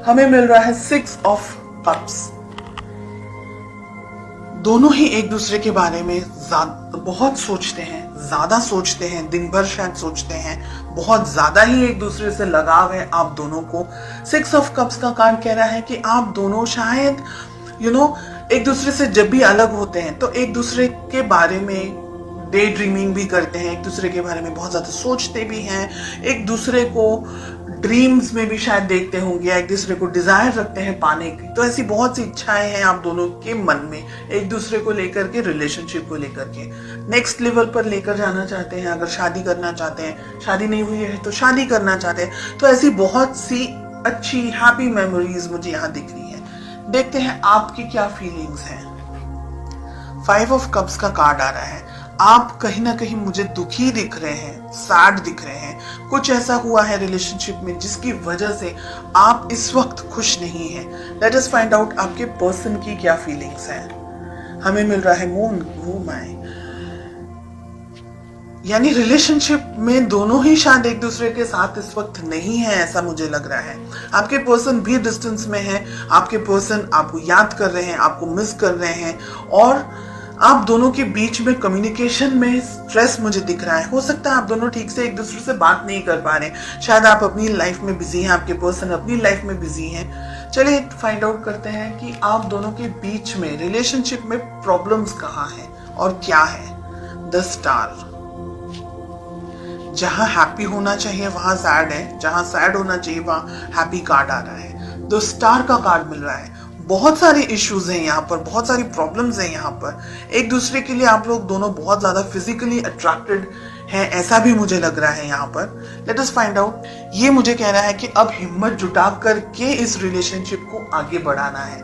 हमें मिल रहा है 6 ऑफ कप्स। दोनों ही एक दूसरे के बारे में बहुत सोचते हैं, ज्यादा सोचते हैं, दिन भर शायद सोचते हैं, बहुत ज्यादा ही एक दूसरे से लगाव है आप दोनों को। 6 ऑफ कप्स का कार्ड कह रहा है कि आप दोनों शायद एक दूसरे से जब भी अलग होते हैं तो एक दूसरे के बारे में डे ड्रीमिंग भी करते हैं, एक दूसरे के बारे में बहुत ज्यादा सोचते भी हैं, एक दूसरे को ड्रीम्स में भी शायद देखते होंगे, एक दूसरे को डिजायर रखते हैं पाने की। तो ऐसी बहुत सी इच्छाएं हैं आप दोनों के मन में एक दूसरे को लेकर के, रिलेशनशिप को लेकर के नेक्स्ट लेवल पर लेकर जाना चाहते हैं। अगर शादी करना चाहते हैं, शादी नहीं हुई है तो शादी करना चाहते हैं। तो ऐसी बहुत सी अच्छी हैप्पी मेमोरीज मुझे यहाँ दिख रही है। देखते हैं आपकी क्या फीलिंग्स हैं। 5 ऑफ कप्स का कार्ड आ रहा है। आप कहीं ना कहीं मुझे दुखी दिख रहे हैं, सैड दिख रहे हैं। कुछ ऐसा हुआ है रिलेशनशिप में जिसकी वजह से आप इस वक्त खुश नहीं हैं। लेट अस फाइंड आउट आपके पर्सन की क्या फीलिंग्स हैं। हमें मिल रहा है मून, घूम आए, यानी रिलेशनशिप में दोनों ही शायद एक दूसरे के साथ इस वक्त नहीं है, ऐसा मुझे लग रहा है। आपके पर्सन भी डिस्टेंस में है, आपके पर्सन आपको याद कर रहे हैं, आपको मिस कर रहे हैं, और आप दोनों के बीच में कम्युनिकेशन में स्ट्रेस मुझे दिख रहा है। हो सकता है आप दोनों ठीक से एक दूसरे से बात नहीं कर पा रहे, शायद आप अपनी लाइफ में बिजी हैं, आपके पर्सन अपनी लाइफ में बिजी हैं। चलिए फाइंड आउट करते हैं कि आप दोनों के बीच में रिलेशनशिप में प्रॉब्लम्स कहाँ हैं और क्या है। 10 स्टार, जहां हैप्पी होना चाहिए वहां सैड है, जहां सैड होना चाहिए वहां हैप्पी कार्ड आ रहा है। 2 स्टार का कार्ड मिल रहा है। बहुत सारे इश्यूज हैं यहाँ पर, बहुत सारी प्रॉब्लम्स हैं यहाँ पर। एक दूसरे के लिए आप लोग दोनों बहुत ज्यादा फिजिकली अट्रैक्टेड हैं, ऐसा भी मुझे लग रहा है यहाँ पर। Let us find out. ये मुझे कह रहा है कि अब हिम्मत जुटा करके इस रिलेशनशिप को आगे बढ़ाना है।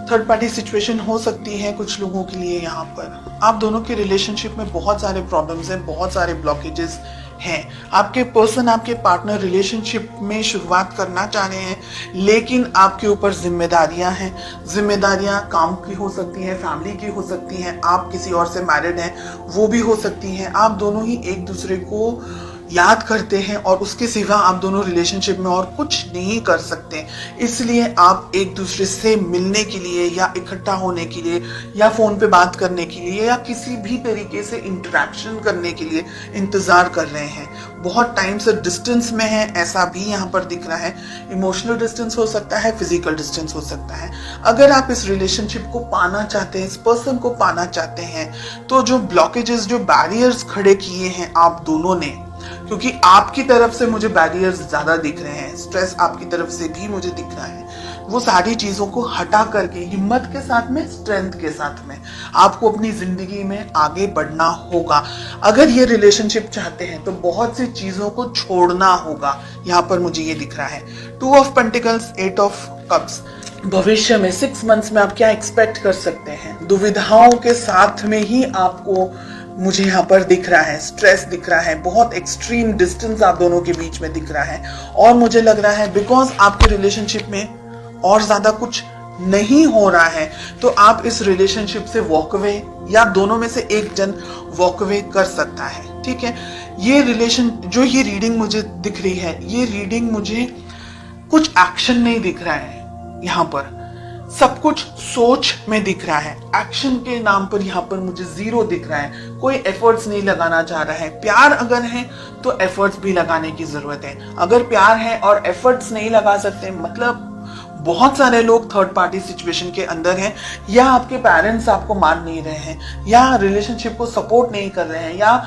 थर्ड पार्टी सिचुएशन हो सकती है कुछ लोगों के लिए यहाँ पर। आप दोनों के रिलेशनशिप में बहुत सारे प्रॉब्लम्स हैं, बहुत सारे ब्लॉकेजेस हैं। आपके पर्सन, आपके पार्टनर रिलेशनशिप में शुरुआत करना चाह रहे हैं, लेकिन आपके ऊपर जिम्मेदारियां हैं। जिम्मेदारियां काम की हो सकती हैं, फैमिली की हो सकती हैं, आप किसी और से मैरिड हैं वो भी हो सकती हैं। आप दोनों ही एक दूसरे को याद करते हैं और उसके सिवा आप दोनों रिलेशनशिप में और कुछ नहीं कर सकते। इसलिए आप एक दूसरे से मिलने के लिए या इकट्ठा होने के लिए या फोन पे बात करने के लिए या किसी भी तरीके से इंटरेक्शन करने के लिए इंतजार कर रहे हैं। बहुत टाइम से डिस्टेंस में है, ऐसा भी यहाँ पर दिख रहा है। इमोशनल डिस्टेंस हो सकता है, फिजिकल डिस्टेंस हो सकता है। अगर आप इस रिलेशनशिप को पाना चाहते हैं, इस पर्सन को पाना चाहते हैं, तो जो ब्लॉकेजेस, जो बैरियर्स खड़े किए हैं आप दोनों ने, क्योंकि आपकी तरफ से मुझे बैरियर्स ज्यादा दिख रहे हैं, स्ट्रेस आपकी तरफ से भी मुझे दिख रहा है, वो सारी चीजों को हटा करके हिम्मत के साथ में, स्ट्रेंथ के साथ में आपको अपनी जिंदगी में आगे बढ़ना होगा। अगर ये रिलेशनशिप चाहते हैं तो बहुत सी चीजों को छोड़ना होगा, यहाँ पर मुझे ये दिख रहा है। 2 ऑफ पेंटिकल्स, 8 ऑफ कप्स। भविष्य में 6 मंथ्स में आप क्या एक्सपेक्ट कर सकते हैं। दुविधाओं के साथ में ही आपको मुझे यहाँ पर दिख रहा है, स्ट्रेस दिख रहा है, बहुत एक्सट्रीम डिस्टेंस आप दोनों के बीच में दिख रहा है। और मुझे लग रहा है बिकॉज आपके रिलेशनशिप में और ज्यादा कुछ नहीं हो रहा है, तो आप इस रिलेशनशिप से वॉकअवे, या दोनों में से एक जन वॉकअवे कर सकता है। ठीक है, ये रिलेशन, जो ये रीडिंग मुझे दिख रही है, ये रीडिंग मुझे कुछ एक्शन नहीं दिख रहा है। यहाँ पर सब कुछ सोच में दिख रहा है, एक्शन के नाम पर यहाँ पर मुझे 0 दिख रहा है। कोई एफर्ट्स नहीं लगाना चाह रहा है। प्यार अगर है तो एफर्ट्स भी लगाने की जरूरत है। अगर प्यार है और एफर्ट्स नहीं लगा सकते, मतलब बहुत सारे लोग थर्ड पार्टी सिचुएशन के अंदर हैं, या आपके पेरेंट्स आपको मान नहीं रहे हैं, या रिलेशनशिप को सपोर्ट नहीं कर रहे हैं, या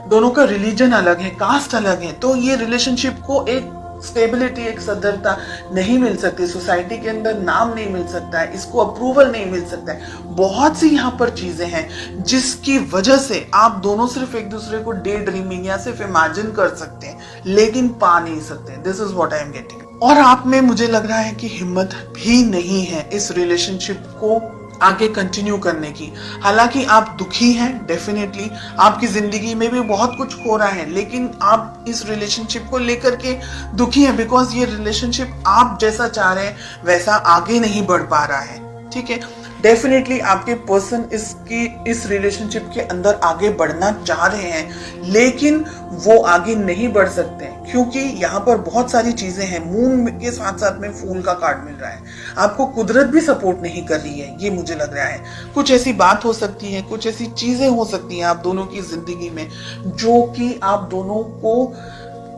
दोनों का रिलीजन अलग है, कास्ट अलग है, तो ये रिलेशनशिप को एक स्टेबिलिटी, एक सदरता नहीं मिल सकती, सोसाइटी के अंदर नाम नहीं मिल सकता है, इसको अप्रूवल नहीं मिल सकता है। बहुत सी यहाँ पर चीजें हैं जिसकी वजह से आप दोनों सिर्फ एक दूसरे को डे ड्रीमिंग या सिर्फ इमेजिन कर सकते हैं, लेकिन पा नहीं सकते। This is what I am getting. और आप में मुझे लग रहा है कि हिम्मत भी नहीं है इस रिलेशनशिप को आगे कंटिन्यू करने की। हालांकि आप दुखी हैं, डेफिनेटली आपकी जिंदगी में भी बहुत कुछ हो रहा है, लेकिन आप इस रिलेशनशिप को लेकर के दुखी हैं बिकॉज ये रिलेशनशिप आप जैसा चाह रहे हैं वैसा आगे नहीं बढ़ पा रहा है। ठीक है, डेफिनेटली आपके पर्सन इस रिलेशनशिप के अंदर आगे बढ़ना चाह रहे हैं, लेकिन वो आगे नहीं बढ़ सकते क्योंकि यहाँ पर बहुत सारी चीजें हैं, मून के साथ साथ में फूल का कार्ड मिल रहा है। आपको कुदरत भी सपोर्ट नहीं कर रही है, ये मुझे लग रहा है। कुछ ऐसी बात हो सकती है, कुछ ऐसी चीजें हो सकती हैं आप दोनों की जिंदगी में जो कि आप दोनों को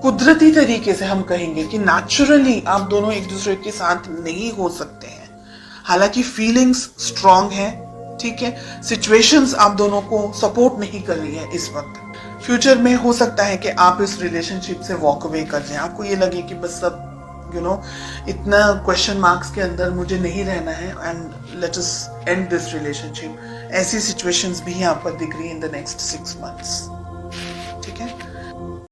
कुदरती तरीके से, हम कहेंगे कि नेचुरली आप दोनों एक दूसरे के साथ नहीं हो सकते हैं। हालांकि फीलिंग्स स्ट्रांग है, ठीक है, सिचुएशंस आप दोनों को सपोर्ट नहीं कर रही है इस वक्त। फ्यूचर में हो सकता है कि आप इस रिलेशनशिप से वॉक अवे कर जाएं, आपको ये लगे कि बस सब इतना क्वेश्चन मार्क्स के अंदर मुझे नहीं रहना है and let us and this relationship. ऐसी सिचुएशंस भी यहाँ पर दिख रही है इन द नेक्स्ट 6 months।